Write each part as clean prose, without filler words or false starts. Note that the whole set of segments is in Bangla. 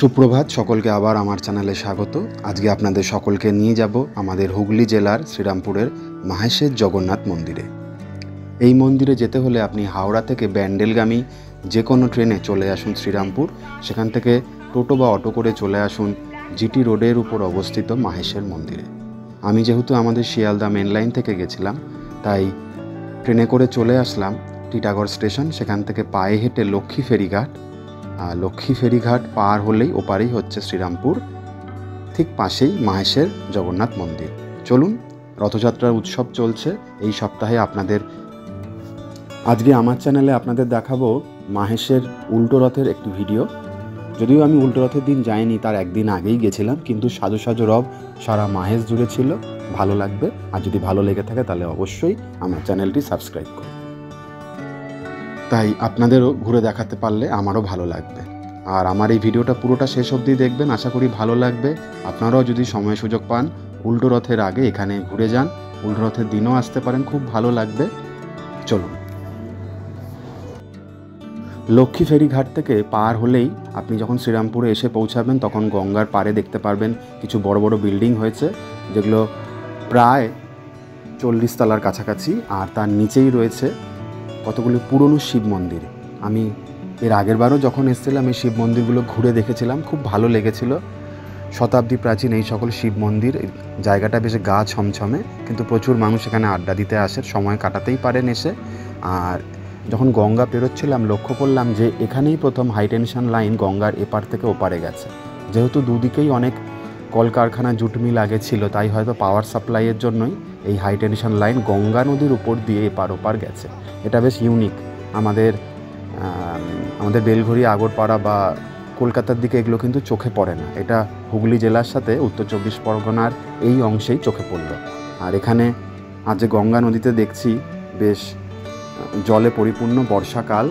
সুপ্রভাত সকলকে আবার আমার চ্যানেলে স্বাগত। আজকে আপনাদের সকলকে নিয়ে যাব আমাদের হুগলি জেলার শ্রীরামপুরের মাহেশের জগন্নাথ মন্দিরে। এই মন্দিরে যেতে হলে আপনি হাওড়া থেকে ব্যান্ডেলগামী যে কোনো ট্রেনে চলে আসুন শ্রীরামপুর, সেখান থেকে টোটো বা অটো করে চলে আসুন জিটি রোডের উপর অবস্থিত মাহেশের মন্দিরে। আমি যেহেতু আমাদের শিয়ালদা মেন লাইন থেকে গেছিলাম, তাই ট্রেনে করে চলে আসলাম টিটাগড় স্টেশন। সেখান থেকে পায়ে হেঁটে লক্ষ্মী ফেরিঘাট পার হলেই ওপারেই হচ্ছে শ্রীরামপুর, ঠিক পাশেই মাহেশের জগন্নাথ মন্দির। চলুন, রথযাত্রার উৎসব চলছে এই সপ্তাহে। আজকে আমার চ্যানেলে আপনাদের দেখাবো মাহেশের উল্টো রথের একটি ভিডিও। যদিও আমি উল্টো রথের দিন যাইনি, তার একদিন আগেই গেছিলাম, কিন্তু সাজো সাজো রব সারা মাহেশ জুড়ে ছিল। ভালো লাগবে, আর যদি ভালো লেগে থাকে তাহলে অবশ্যই আমার চ্যানেলটি সাবস্ক্রাইব করুন। তাই আপনাদেরও ঘুরে দেখাতে পারলে আমারও ভালো লাগবে। আর আমার এই ভিডিওটা পুরোটা শেষ অবধি দেখবেন, আশা করি ভালো লাগবে। আপনারাও যদি সময় সুযোগ পান উল্টো রথের আগে এখানে ঘুরে যান, উল্টো রথের দিনও আসতে পারেন, খুব ভালো লাগবে। চলুন, লক্ষ্মী ফেরিঘাট থেকে পার হলেই আপনি যখন শ্রীরামপুরে এসে পৌঁছাবেন, তখন গঙ্গার পাড়ে দেখতে পারবেন কিছু বড় বড় বিল্ডিং হয়েছে, যেগুলো প্রায় 40 তলার কাছাকাছি। আর তার নিচেই রয়েছে কতগুলি পুরনো শিব মন্দির। আমি এর আগের বারও যখন এসেছিলাম এই শিব মন্দিরগুলো ঘুরে দেখেছিলাম, খুব ভালো লেগেছিল। শতাব্দী প্রাচীন এই সকল শিব মন্দির। জায়গাটা বেশ গা ছমছমে, কিন্তু প্রচুর মানুষ এখানে আড্ডা দিতে আসে, সময় কাটাতেই পারেন এসে। আর যখন গঙ্গা পেরোচ্ছিলাম লক্ষ্য করলাম যে এখানেই প্রথম হাই টেনশন লাইন গঙ্গার এপার থেকে ওপারে গেছে। যেহেতু দুদিকেই অনেক কলকারখানা জুটমিল আগে ছিল, তাই হয়তো পাওয়ার সাপ্লাইয়ের জন্যই এই হাই টেনশন লাইন গঙ্গা নদীর উপর দিয়ে এপার ওপার গেছে। এটা বেশ ইউনিক। আমাদের বেলঘড়ি, আগরপাড়া বা কলকাতার দিকে এগুলো কিন্তু চোখে পড়ে না। এটা হুগলি জেলার সাথে উত্তর 24 পরগনার এই অংশেই চোখে পড়ল। আর এখানে আজ যে গঙ্গা নদীতে দেখছি বেশ জলে পরিপূর্ণ, বর্ষাকাল,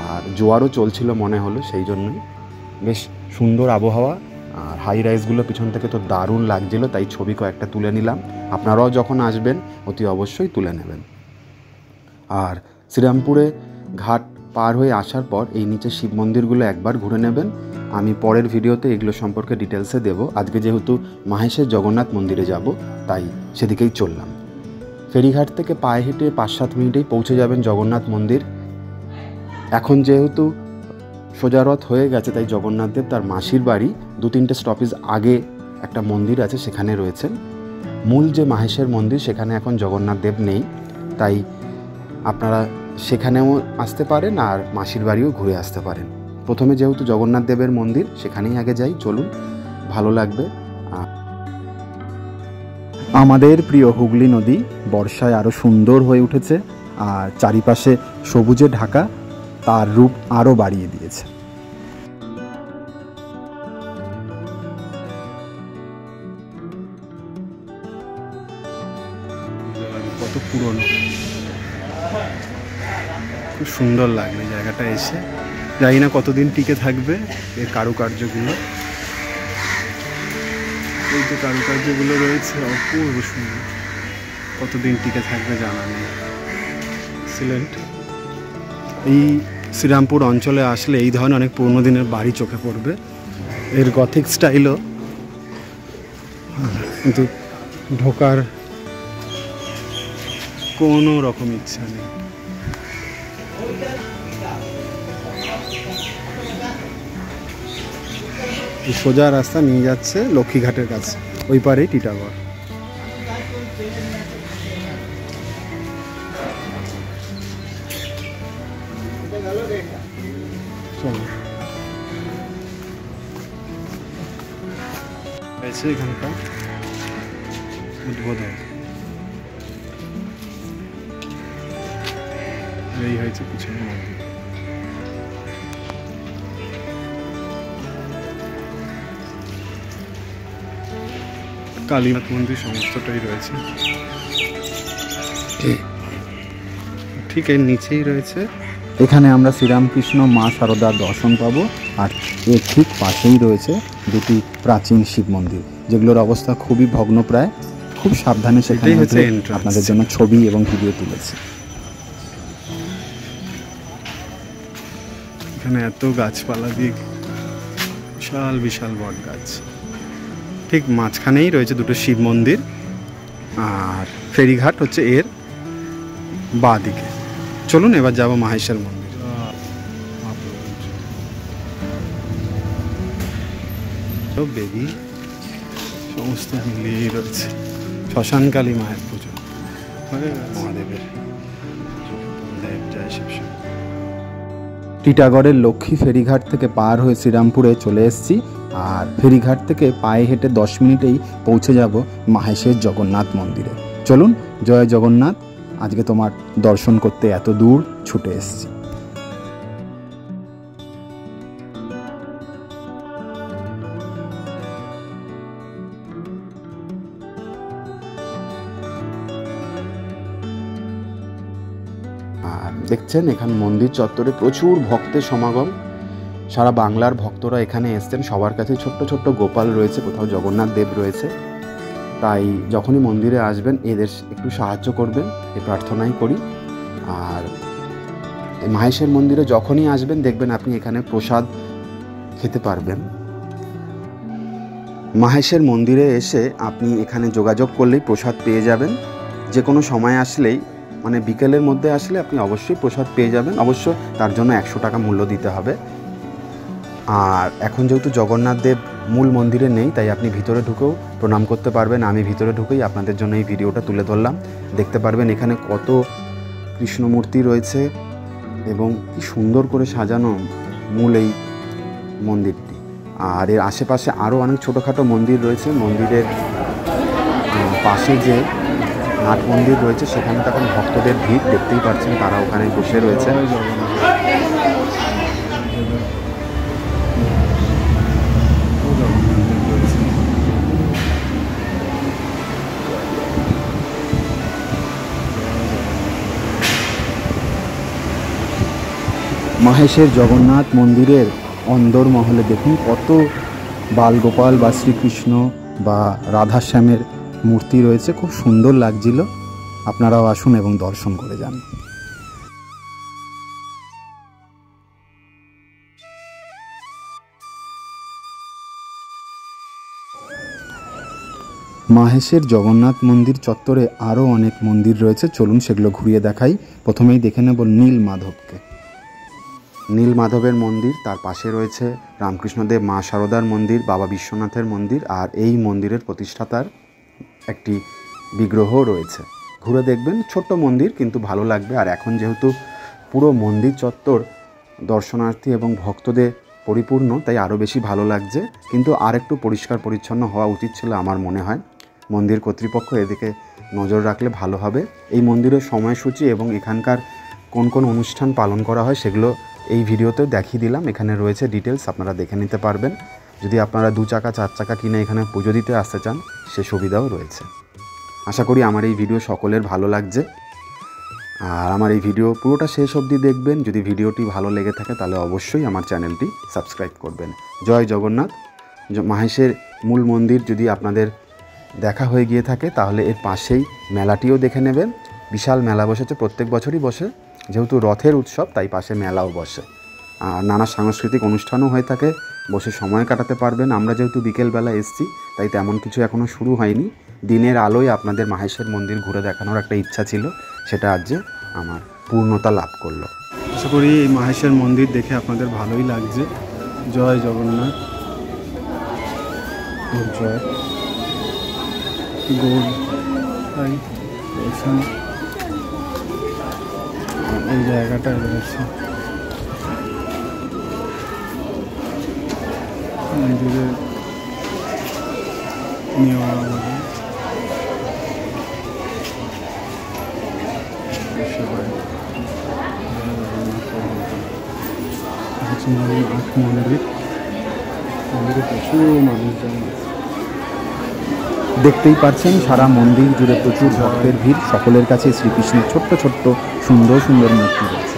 আর জোয়ারও চলছিল মনে হলো, সেই জন্যই বেশ সুন্দর আবহাওয়া। আর হাই রাইজগুলো পিছন থেকে তো দারুণ লাগছিল, তাই ছবি কয়েকটা তুলে নিলাম। আপনারাও যখন আসবেন অতি অবশ্যই তুলে নেবেন। আর শ্রীরামপুরে ঘাট পার হয়ে আসার পর এই নিচে শিব মন্দিরগুলো একবার ঘুরে নেবেন। আমি পরের ভিডিওতে এগুলো সম্পর্কে ডিটেলসে দেব। আজকে যেহেতু মাহেশের জগন্নাথ মন্দিরে যাব, তাই সেদিকেই চললাম। ফেরিঘাট থেকে পায়ে হেঁটে 5-7 মিনিটেই পৌঁছে যাবেন জগন্নাথ মন্দির। এখন যেহেতু সোজা রথ হয়ে গেছে, তাই জগন্নাথ দেব তার মাসির বাড়ি 2-3টে স্টপেজ আগে একটা মন্দির আছে, সেখানে রয়েছেন। মূল যে মাহেশের মন্দির সেখানে এখন জগন্নাথ দেব নেই, তাই আপনারা সেখানেও আসতে পারেন আর মাসির বাড়িও ঘুরে আসতে পারেন। প্রথমে যেহেতু জগন্নাথ দেবের মন্দির, সেখানেই আগে যাই। চলুন, ভালো লাগবে। আমাদের প্রিয় হুগলি নদী বর্ষায় আরও সুন্দর হয়ে উঠেছে, আর চারিপাশে সবুজে ঢাকা, তার রূপ আরও বাড়িয়ে দিয়েছে। কত পুরনো, খুব সুন্দর লাগলো জায়গাটা এসে। জানি না কতদিন টিকে থাকবে এর কারুকার্যগুলো। এই যে কারুকার্যগুলো রয়েছে অপূর্ব সুন্দর, কতদিন টিকে থাকবে জানা নেই। এক্সিলেন্ট। এই শ্রীরামপুর অঞ্চলে আসলে এই ধরনের অনেক পুরনো দিনের বাড়ি চোখে পড়বে। এর গথিক স্টাইলও, কিন্তু ঢোকার কোনো রকম ইচ্ছা নেই। সোজা রাস্তা নিয়ে যাচ্ছে লক্ষ্মীঘাটের কাছে, ওই পারেই টিটাগড়। চলো, এখানকার উদ্বোধন এই হয়েছে পিছনে মন্দির। কালীনাথ মন্দির সমস্তটাই রয়েছে, ঠিক এর নিচেই রয়েছে। এখানে আমরা শ্রীরামকৃষ্ণ মা শারদার দর্শন পাবো। আর এর ঠিক পাশেই রয়েছে দুটি প্রাচীন শিব মন্দির, যেগুলোর অবস্থা খুবই ভগ্নপ্রায়। খুব সাবধানে সেখানে আপনাদের জন্য ছবি এবং ভিডিও তুলেছি। এখানে এত গাছপালা দিয়ে বিশাল বিশাল বট গাছ, ঠিক মাঝখানেই রয়েছে দুটো শিব মন্দির, আর ফেরিঘাট হচ্ছে এর বাঁ দিকে। চলুন এবার যাব মাহেশের মন্দির। বেবি সমস্ত মিলিয়ে রয়েছে। শ্মশানকালী মায়ের পুজো, মহাদেবের জয় শিবশম্ভু। টিটাগড়ের লক্ষ্মী ফেরিঘাট থেকে পার হয়ে শ্রীরামপুরে চলে এসেছি, আর ফেরিঘাট থেকে পায়ে হেঁটে 10 মিনিটেই পৌঁছে যাব মাহেশের জগন্নাথ মন্দিরে। চলুন, জয় জগন্নাথ। আজকে তোমার দর্শন করতে এত দূর ছুটে এসেছি। আর দেখছেন এখানে মন্দির চত্বরে প্রচুর ভক্তের সমাগম। সারা বাংলার ভক্তরা এখানে এসছেন, সবার কাছে ছোট্ট ছোট্ট গোপাল রয়েছে, কোথাও জগন্নাথ দেব রয়েছে। তাই যখনই মন্দিরে আসবেন এদের একটু সাহায্য করবেন, এই প্রার্থনাই করি। আর মাহেশের মন্দিরে যখনই আসবেন দেখবেন আপনি এখানে প্রসাদ খেতে পারবেন। মাহেশের মন্দিরে এসে আপনি এখানে যোগাযোগ করলেই প্রসাদ পেয়ে যাবেন। যে কোনো সময় আসলেই, মানে বিকেলের মধ্যে আসলে আপনি অবশ্যই প্রসাদ পেয়ে যাবেন। অবশ্য তার জন্য 100 টাকা মূল্য দিতে হবে। আর এখন যেহেতু জগন্নাথ দেব মূল মন্দিরে নেই, তাই আপনি ভিতরে ঢুকেও প্রণাম করতে পারবেন। আমি ভিতরে ঢুকেই আপনাদের জন্য এই ভিডিওটা তুলে ধরলাম। দেখতে পারবেন এখানে কত কৃষ্ণমূর্তি রয়েছে এবং কি সুন্দর করে সাজানো মূল এই মন্দিরটি। আর এর আশেপাশে আরও অনেক ছোটোখাটো মন্দির রয়েছে। মন্দিরের পাশে যে নাট মন্দির রয়েছে সেখানে তো এখন ভক্তদের ভিড়, দেখতেই পাচ্ছেন তারা ওখানে বসে রয়েছে। মাহেশের জগন্নাথ মন্দিরের অন্দরমহলে দেখুন কত বালগোপাল বা শ্রীকৃষ্ণ বা রাধাশ্যামের মূর্তি রয়েছে, খুব সুন্দর লাগছিল। আপনারাও আসুন এবং দর্শন করে যান। মাহেশের জগন্নাথ মন্দির চত্বরে আরও অনেক মন্দির রয়েছে, চলুন সেগুলো ঘুরিয়ে দেখাই। প্রথমেই দেখে নেব নীল মাধবকে। নীল মাধবের মন্দির, তার পাশে রয়েছে রামকৃষ্ণদেব মা শারদার মন্দির, বাবা বিশ্বনাথের মন্দির, আর এই মন্দিরের প্রতিষ্ঠাতার একটি বিগ্রহ রয়েছে। ঘুরে দেখবেন, ছোট্ট মন্দির কিন্তু ভালো লাগবে। আর এখন যেহেতু পুরো মন্দির চত্বর দর্শনার্থী এবং ভক্তদের পরিপূর্ণ, তাই আরও বেশি ভালো লাগছে। কিন্তু আর একটু পরিষ্কার পরিচ্ছন্ন হওয়া উচিত ছিল আমার মনে হয়। মন্দির কর্তৃপক্ষ এদিকে নজর রাখলে ভালো হবে। এই মন্দিরের সময়সূচি এবং এখানকার কোন কোন অনুষ্ঠান পালন করা হয় সেগুলো এই ভিডিওতে দেখিয়ে দিলাম। এখানে রয়েছে ডিটেলস, আপনারা দেখে নিতে পারবেন। যদি আপনারা 2 চাকা 4 চাকা কিনে এখানে পুজো দিতে আসতে চান সে সুবিধাও রয়েছে। আশা করি আমার এই ভিডিও সকলের ভালো লাগছে। আর আমার এই ভিডিও পুরোটা শেষ অবধি দেখবেন। যদি ভিডিওটি ভালো লেগে থাকে তাহলে অবশ্যই আমার চ্যানেলটি সাবস্ক্রাইব করবেন। জয় জগন্নাথ। মাহেশের মূল মন্দির যদি আপনাদের দেখা হয়ে গিয়ে থাকে তাহলে এর পাশেই মেলাটিও দেখে নেবেন। বিশাল মেলা বসেছে, প্রত্যেক বছরই বসে। যেহেতু রথের উৎসব তাই পাশে মেলাও বসে, আর নানা সাংস্কৃতিক অনুষ্ঠানও হয়ে থাকে, বসে সময় কাটাতে পারবেন। আমরা যেহেতু বিকেলবেলা এসেছি তাই তেমন কিছু এখনও শুরু হয়নি। দিনের আলোয় আপনাদের মাহেশের মন্দির ঘুরে দেখানোর একটা ইচ্ছা ছিল, সেটা আজ আমার পূর্ণতা লাভ করলো। আশা করি এই মাহেশের মন্দির দেখে আপনাদের ভালোই লাগছে। জয় জগন্নাথ, জয় গৌর। এই জায়গাটা রয়েছে মন্দিরের নিয়মাবলী। মন্দিরে প্রচুর মানুষজন, দেখতেই পাচ্ছেন সারা মন্দির জুড়ে প্রচুর ভক্তের ভিড়। সকলের কাছে শ্রীকৃষ্ণের ছোট্ট ছোট্ট সুন্দর সুন্দর মূর্তি রয়েছে।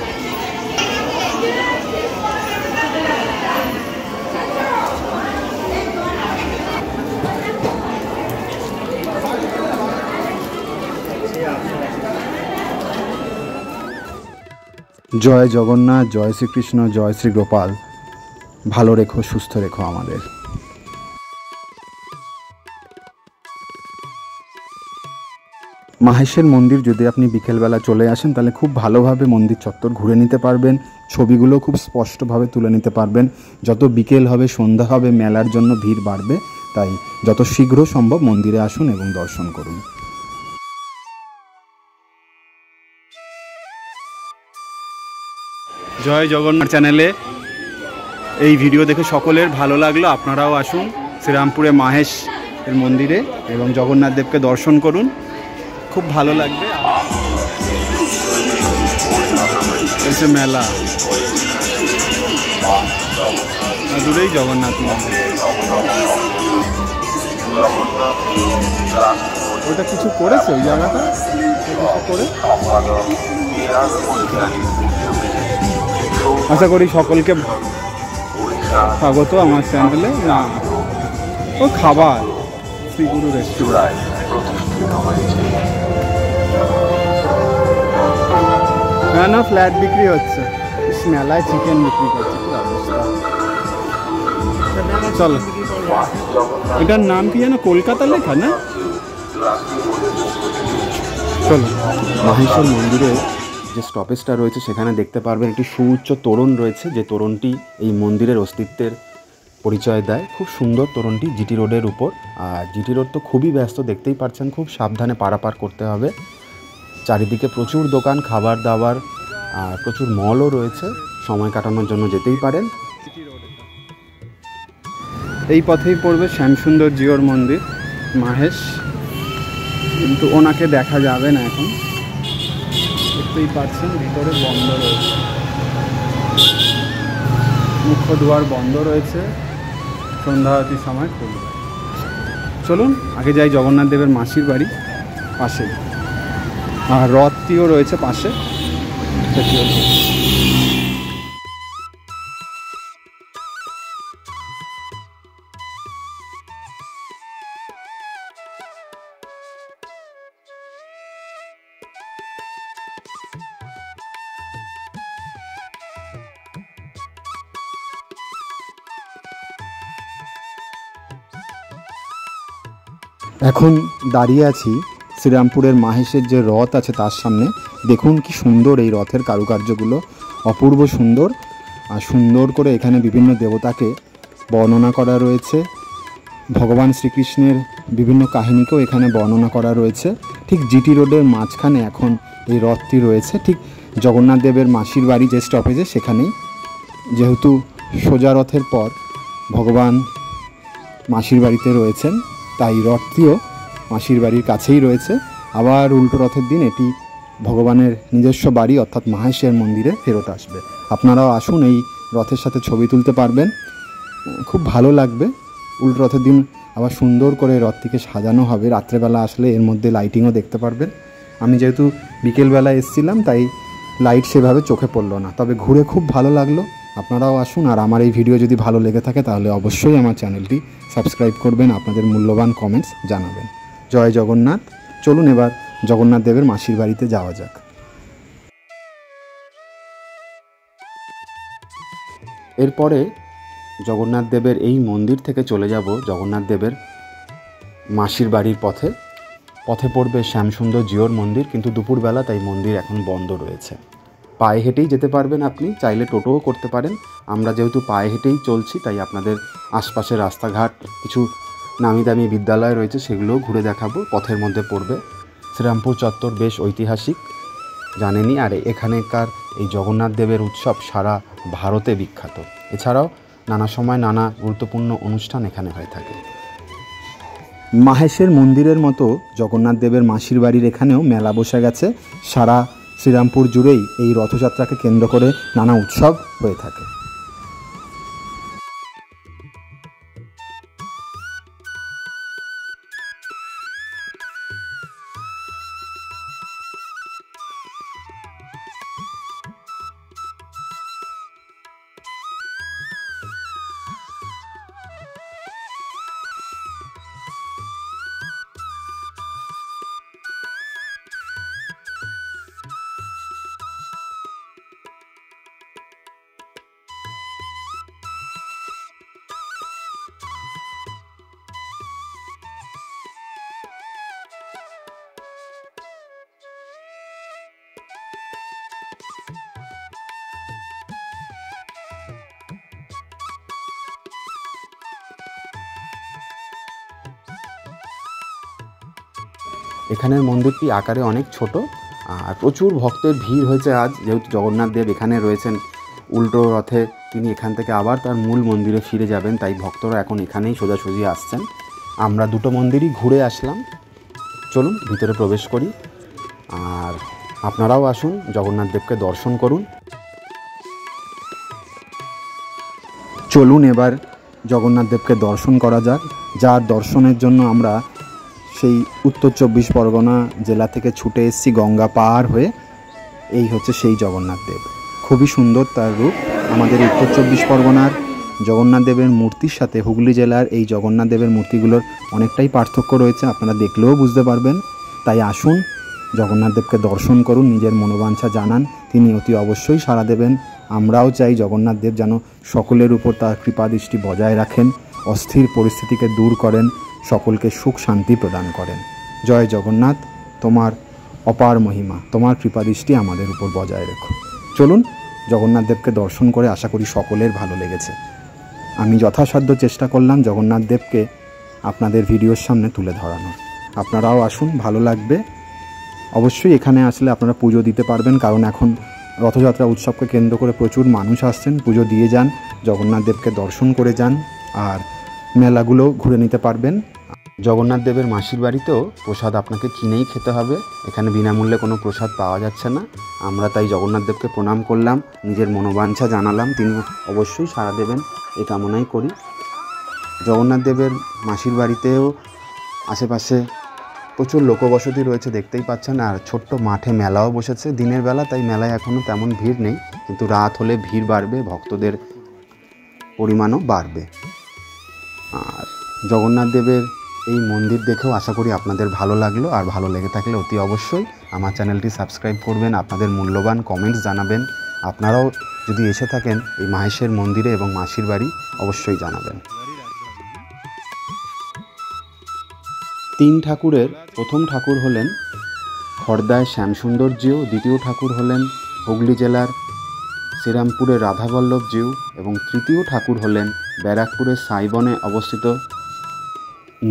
জয় জগন্নাথ, জয় শ্রীকৃষ্ণ, জয় শ্রী গোপাল। ভালো রেখো, সুস্থ রেখো আমাদের। মাহেশের মন্দির যদি আপনি বিকেলবেলা চলে আসেন তাহলে খুব ভালোভাবে মন্দির চত্বর ঘুরে নিতে পারবেন, ছবিগুলো খুব স্পষ্টভাবে তুলে নিতে পারবেন। যত বিকেল হবে, সন্ধ্যা হবে, মেলার জন্য ভিড় বাড়বে, তাই যত শীঘ্র সম্ভব মন্দিরে আসুন এবং দর্শন করুন। জয় জগন্নাথ চ্যানেলে এই ভিডিও দেখে সকলের ভালো লাগলো। আপনারাও আসুন শ্রীরামপুরে মাহেশ এর মন্দিরে এবং জগন্নাথ দেবকে দর্শন করুন, খুব ভালো লাগবে। এসে মেলা, দূরেই জগন্নাথ মন্দির। ওটা কিছু করেছে ওই জায়গাটা করে। আশা করি সকলকে স্বাগত আমার চ্যানেলে। না, ও খাবার শ্রীগুরু রেস্টুরেন্ট। না না, ফ্ল্যাট বিক্রি হচ্ছে, মেলায় চিকেন বিক্রি করছে, কি অবস্থা। চলো, এটার নাম কি যেন, কলকাতা লেখা না? চলো, মাহেশ্বর মন্দিরে যে স্টপেজটা রয়েছে সেখানে দেখতে পারবেন একটি সুউচ্চ তোরণ রয়েছে, যে তোরণটি এই মন্দিরের অস্তিত্বের পরিচয় দেয়। খুব সুন্দর তোরণটি, জিটি রোডের উপর। আর জিটি রোড তো খুবই ব্যস্ত, দেখতেই পাচ্ছেন, খুব সাবধানে পারাপার করতে হবে। চারিদিকে প্রচুর দোকান, খাবার দাবার আর প্রচুর মলও রয়েছে, সময় কাটানোর জন্য যেতেই পারেন। এই পথেই পড়বে শ্যামসুন্দর জিওর মন্দির মাহেশ, কিন্তু ওনাকে দেখা যাবে না এখন, দেখতেই পাচ্ছেন ভিতরে বন্ধ রয়েছে, মুখ্য দুয়ার বন্ধ রয়েছে, সন্ধ্যা আরতির সময় খুলবে। চলুন আগে যাই জগন্নাথ দেবের মাসির বাড়ি পাশেই, আর রথটিও রয়েছে পাশে, সেটিও। এখন দাঁড়িয়ে আছি শ্রীরামপুরের মাহেশের যে রথ আছে তার সামনে। দেখুন কি সুন্দর এই রথের কারুকার্যগুলো, অপূর্ব সুন্দর। আর সুন্দর করে এখানে বিভিন্ন দেবতাকে বর্ণনা করা রয়েছে, ভগবান শ্রীকৃষ্ণের বিভিন্ন কাহিনীকেও এখানে বর্ণনা করা রয়েছে। ঠিক জিটি রোডের মাঝখানে এখন এই রথটি রয়েছে, ঠিক জগন্নাথ দেবের মাসির বাড়ি যে স্টপেজে সেখানেই। যেহেতু সোজা রথের পর ভগবান মাসির বাড়িতে রয়েছেন, তাই রথটিও মাসির বাড়ির কাছেই রয়েছে। আবার উল্টো রথের দিন এটি ভগবানের নিজস্ব বাড়ি অর্থাৎ মাহেশের মন্দিরে ফেরত আসবে। আপনারাও আসুন, এই রথের সাথে ছবি তুলতে পারবেন, খুব ভালো লাগবে। উল্টো রথের দিন আবার সুন্দর করে রথটিকে সাজানো হবে, রাত্রেবেলা আসলে এর মধ্যে লাইটিংও দেখতে পারবেন। আমি যেহেতু বিকেলবেলা এসেছিলাম তাই লাইট সেভাবে চোখে পড়লো না, তবে ঘুরে খুব ভালো লাগলো। আপনারাও আসুন, আর আমার এই ভিডিও যদি ভালো লেগে থাকে তাহলে অবশ্যই আমার চ্যানেলটি সাবস্ক্রাইব করবেন, আপনাদের মূল্যবান কমেন্টস জানাবেন। জয় জগন্নাথ। চলুন এবার জগন্নাথ দেবের মাসির বাড়িতে যাওয়া যাক। এরপরে জগন্নাথ দেবের এই মন্দির থেকে চলে যাব জগন্নাথ দেবের মাসির বাড়ির পথে। পথে পড়বে শ্যামসুন্দর জিওর মন্দির, কিন্তু দুপুরবেলা তাই মন্দির এখন বন্ধ রয়েছে। পায়ে হেঁটেই যেতে পারবেন, আপনি চাইলে টোটোও করতে পারেন। আমরা যেহেতু পায়ে হেঁটেই চলছি তাই আপনাদের আশপাশের রাস্তাঘাট, কিছু নামি দামি বিদ্যালয় রয়েছে সেগুলোও ঘুরে দেখাবো। পথের মধ্যে পড়বে শ্রীরামপুর চত্বর, বেশ ঐতিহাসিক, জানেনই। আর এখানেকার এই জগন্নাথ দেবের উৎসব সারা ভারতে বিখ্যাত। এছাড়াও নানা সময় নানা গুরুত্বপূর্ণ অনুষ্ঠান এখানে হয়ে থাকে। মাহেশের মন্দিরের মতো জগন্নাথ দেবের মাসির বাড়ির এখানেও মেলা বসে গেছে। সারা শ্রীরামপুর জুড়েই এই রথযাত্রাকে কেন্দ্র করে নানা উৎসব হয়ে থাকে। এখানের মন্দিরটি আকারে অনেক ছোট আর প্রচুর ভক্তের ভিড় হয়েছে আজ, যেহেতু জগন্নাথ দেব এখানে রয়েছেন উল্টো রথে, তিনি এখান থেকে আবার তার মূল মন্দিরে ফিরে যাবেন, তাই ভক্তরা এখন এখানেই সোজাসুজি আসছেন। আমরা দুটো মন্দিরই ঘুরে আসলাম, চলুন ভিতরে প্রবেশ করি আর আপনারাও আসুন জগন্নাথ দেবকে দর্শন করুন। চলুন এবার জগন্নাথ দেবকে দর্শন করা যাক, যার দর্শনের জন্য আমরা সেই উত্তর 24 পরগনা জেলা থেকে ছুটে এসেছি গঙ্গা পার হয়ে। এই হচ্ছে সেই জগন্নাথ দেব, খুবই সুন্দর তার রূপ। আমাদের উত্তর 24 পরগনার জগন্নাথ দেবের মূর্তির সাথে হুগলি জেলার এই জগন্নাথ দেবের মূর্তিগুলোর অনেকটাই পার্থক্য রয়েছে, আপনারা দেখলেও বুঝতে পারবেন। তাই আসুন জগন্নাথ দেবকে দর্শন করুন, নিজের মনোবাঞ্ছা জানান, তিনি অতি অবশ্যই সাড়া দেবেন। আমরাও চাই জগন্নাথ দেব যেন সকলের উপর তার কৃপাদৃষ্টি বজায় রাখেন, অস্থির পরিস্থিতিকে দূর করেন, সকলকে সুখ শান্তি প্রদান করেন। জয় জগন্নাথ, তোমার অপার মহিমা, তোমার কৃপাদৃষ্টি আমাদের উপর বজায় রেখো। চলুন জগন্নাথ দেবকে দর্শন করে আশা করি সকলের ভালো লেগেছে। আমি যথাসাধ্য চেষ্টা করলাম জগন্নাথ দেবকে আপনাদের ভিডিওর সামনে তুলে ধরানোর। আপনারাও আসুন, ভালো লাগবে। অবশ্যই এখানে আসলে আপনারা পুজো দিতে পারবেন, কারণ এখন রথযাত্রা উৎসবকে কেন্দ্র করে প্রচুর মানুষ আসছেন, পুজো দিয়ে যান, জগন্নাথ দেবকে দর্শন করে যান আর মেলাগুলো ঘুরে নিতে পারবেন। জগন্নাথ দেবের মাসির বাড়িতেও প্রসাদ আপনাকে কিনেই খেতে হবে, এখানে বিনামূল্যে কোনো প্রসাদ পাওয়া যাচ্ছে না। আমরা তাই জগন্নাথ দেবকে প্রণাম করলাম, নিজের মনোবাঞ্ছা জানালাম, তিনি অবশ্যই সাড়া দেবেন এই কামনাই করি। জগন্নাথ দেবের মাসির বাড়িতেও আশেপাশে প্রচুর লোকবসতি রয়েছে, দেখতেই পাচ্ছেন, আর ছোট্ট মাঠে মেলাও বসেছে দিনের বেলা, তাই মেলায় এখনও তেমন ভিড় নেই, কিন্তু রাত হলে ভিড় বাড়বে, ভক্তদের পরিমাণও বাড়বে। আর জগন্নাথ দেবের এই মন্দির দেখেও আশা করি আপনাদের ভালো লাগলো, আর ভালো লেগে থাকলে অতি অবশ্যই আমার চ্যানেলটি সাবস্ক্রাইব করবেন, আপনাদের মূল্যবান কমেন্টস জানাবেন। আপনারাও যদি এসে থাকেন এই মাহেশের মন্দিরে এবং মাসির বাড়ি, অবশ্যই জানাবেন। তিন ঠাকুরের প্রথম ঠাকুর হলেন খড়দায় শ্যামসুন্দরজিউ, দ্বিতীয় ঠাকুর হলেন হুগলি জেলার শ্রীরামপুরের রাধাবল্লভজিউ এবং তৃতীয় ঠাকুর হলেন ব্যারাকপুরের সাইবনে অবস্থিত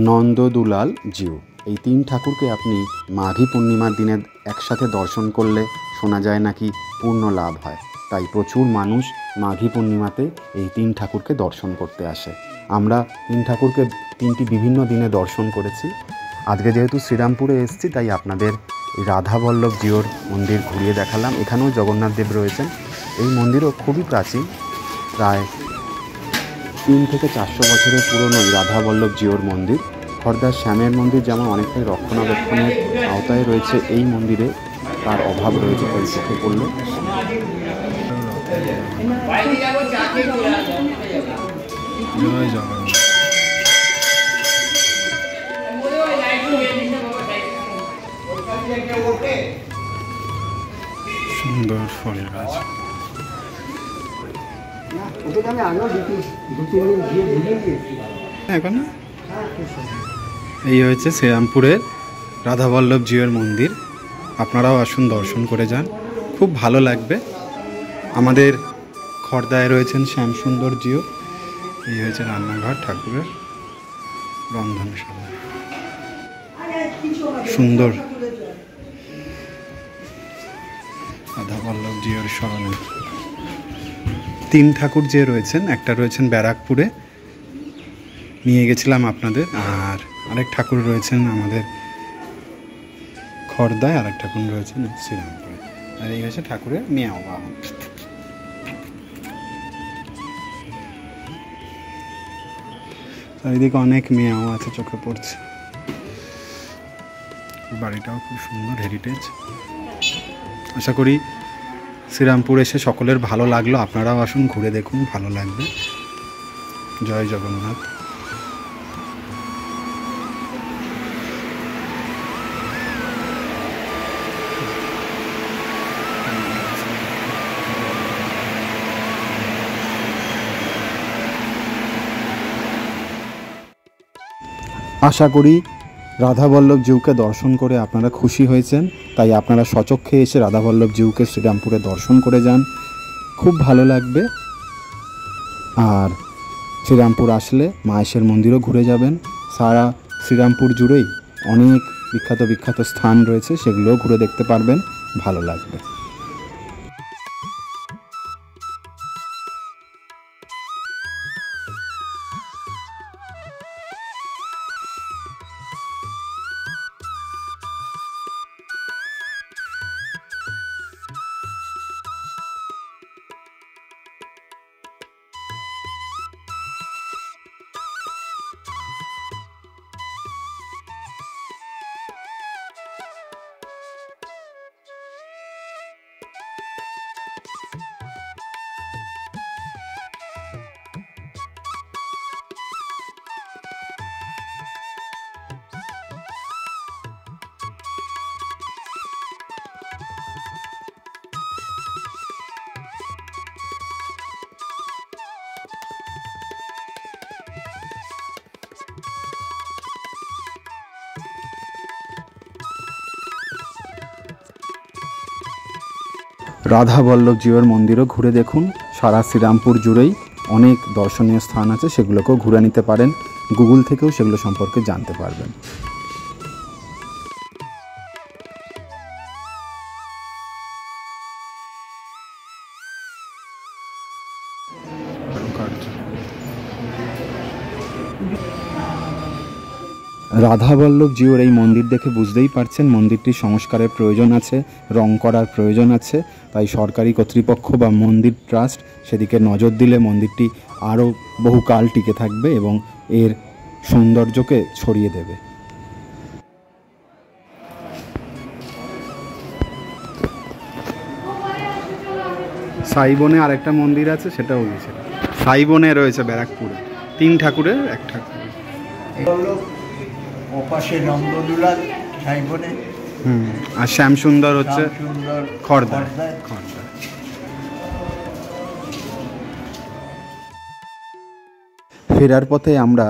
নন্দদুলাল জিউ। এই তিন ঠাকুরকে আপনি মাঘী পূর্ণিমার দিনে একসাথে দর্শন করলে শোনা যায় নাকি পূর্ণ লাভ হয়, তাই প্রচুর মানুষ মাঘী পূর্ণিমাতে এই তিন ঠাকুরকে দর্শন করতে আসে। আমরা তিন ঠাকুরকে তিনটি বিভিন্ন দিনে দর্শন করেছি। আজকে যেহেতু শ্রীরামপুরে এসেছি তাই আপনাদের এই রাধাবল্লভ জিউর মন্দির ঘুরিয়ে দেখালাম। এখানেও জগন্নাথ দেব রয়েছেন। এই মন্দিরও খুবই প্রাচীন, প্রায় 3 থেকে 400 বছরের পুরনো এই রাধাবল্লভ জিউর মন্দির। খড়দার শ্যামের মন্দির যেমন অনেকটাই রক্ষণাবেক্ষণের আওতায় রয়েছে, এই মন্দিরে তার অভাব রয়েছে, তাই চোখে পড়ল। সুন্দর ফল গাছ। এখন এই হয়েছে শ্রীরামপুরের রাধাবল্লভ জিউর মন্দির, আপনারাও আসুন দর্শন করে যান, খুব ভালো লাগবে। আমাদের খড়দায় রয়েছেন শ্যামসুন্দর জিউ। এই হয়েছে রান্নাঘর, ঠাকুরের রন্ধনশালা, সুন্দর রাধাবল্লভ জিউর স্মরণে। তিন ঠাকুর যে রয়েছেন, একটা রয়েছেন ব্যারাকপুরে, নিয়ে গেছিলাম আপনাদের, আর আরেক ঠাকুর রয়েছেন আমাদের খড়দায়, আরেক ঠাকুর রয়েছেন শ্রীরামপুরে, আর এই হচ্ছে ঠাকুরের মেয়াও বাহন। চারিদিকে অনেক মেয়াও আছে, চোখে পড়ছে। বাড়িটাও খুব সুন্দর, হেরিটেজ। আশা করি শ্রীরামপুর এসে সকলের ভালো লাগলো, আপনারাও আসুন, ঘুরে দেখুন, ভালো লাগবে। জয় জগন্নাথ। আশা করি রাধাবল্লভ জিউকে দর্শন করে আপনারা খুশি হয়েছেন, তাই আপনারা সচক্ষে এসে রাধাবল্লভ জিউকে শ্রীরামপুরে দর্শন করে যান, খুব ভালো লাগবে। আর শ্রীরামপুর আসলে মাহেশের মন্দিরও ঘুরে যাবেন। সারা শ্রীরামপুর জুড়েই অনেক বিখ্যাত বিখ্যাত স্থান রয়েছে, সেগুলোও ঘুরে দেখতে পারবেন, ভালো লাগবে। রাধা বল্লভজিউর মন্দিরও ঘুরে দেখুন। সারা শ্রীরামপুর জুড়েই অনেক দর্শনীয় স্থান আছে, সেগুলোকেও ঘুরে নিতে পারেন। গুগল থেকেও সেগুলো সম্পর্কে জানতে পারবেন। রাধাবল্লভজিউর এই মন্দির দেখে বুঝতেই পারছেন মন্দিরটির সংস্কারের প্রয়োজন আছে, রং করার প্রয়োজন আছে। তাই সরকারি কর্তৃপক্ষ বা মন্দির ট্রাস্ট সেদিকে নজর দিলে মন্দিরটি আরও বহুকাল টিকে থাকবে এবং এর সৌন্দর্যকে ছড়িয়ে দেবে। সাইবনে আরেকটা মন্দির আছে, সেটাও গেছে। সাইবনে রয়েছে ব্যারাকপুরে, 3 ঠাকুরের 1 ঠাকুর। ওপাশে নন্দদুলাল সাইবনে, আর শ্যামসুন্দর হচ্ছে খড়দা। ফেরার পথে আমরা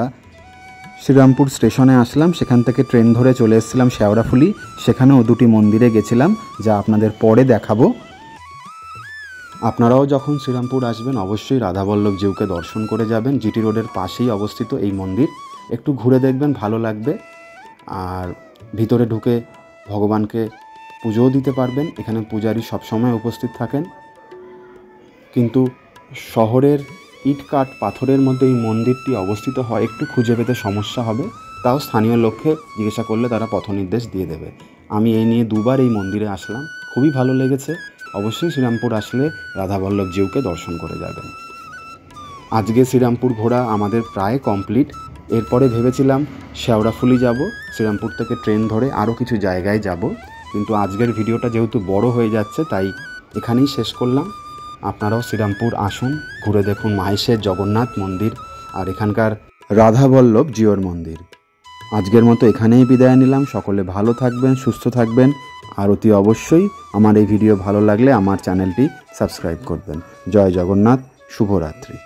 শ্রীরামপুর স্টেশনে আসলাম, সেখান থেকে ট্রেন ধরে চলে এসেছিলাম শেওড়াফুলি। সেখানেও 2টি মন্দিরে গেছিলাম, যা আপনাদের পরে দেখাবো। আপনারাও যখন শ্রীরামপুর আসবেন অবশ্যই রাধাবল্লভজিউকে দর্শন করে যাবেন। জিটি রোডের পাশেই অবস্থিত এই মন্দির, একটু ঘুরে দেখবেন, ভালো লাগবে। আর ভিতরে ঢুকে ভগবানকে পুজোও দিতে পারবেন। এখানে পূজারী সবসময় উপস্থিত থাকেন। কিন্তু শহরের ইটকাট পাথরের মধ্যে এই মন্দিরটি অবস্থিত হয়, একটু খুঁজে পেতে সমস্যা হবে। তাও স্থানীয় লোককে জিজ্ঞাসা করলে তারা পথ নির্দেশ দিয়ে দেবে। আমি এই নিয়ে 2বার এই মন্দিরে আসলাম, খুবই ভালো লেগেছে। অবশ্যই শ্রীরামপুর আসলে রাধাবল্লভজিউকে দর্শন করে যাবেন। আজকে শ্রীরামপুর ঘোরা আমাদের প্রায় কমপ্লিট। এরপরে ভেবেছিলাম শেওড়াফুলি যাব, শ্রীরামপুর থেকে ট্রেন ধরে আরও কিছু জায়গায় যাব, কিন্তু আজকের ভিডিওটা যেহেতু বড় হয়ে যাচ্ছে তাই এখানেই শেষ করলাম। আপনারাও শ্রীরামপুর আসুন, ঘুরে দেখুন মাহেশের জগন্নাথ মন্দির আর এখানকার রাধাবল্লভজিউর মন্দির। আজকের মতো এখানেই বিদায় নিলাম। সকলে ভালো থাকবেন, সুস্থ থাকবেন, আর অতি অবশ্যই আমার এই ভিডিও ভালো লাগলে আমার চ্যানেলটি সাবস্ক্রাইব করবেন। জয় জগন্নাথ, শুভরাত্রি।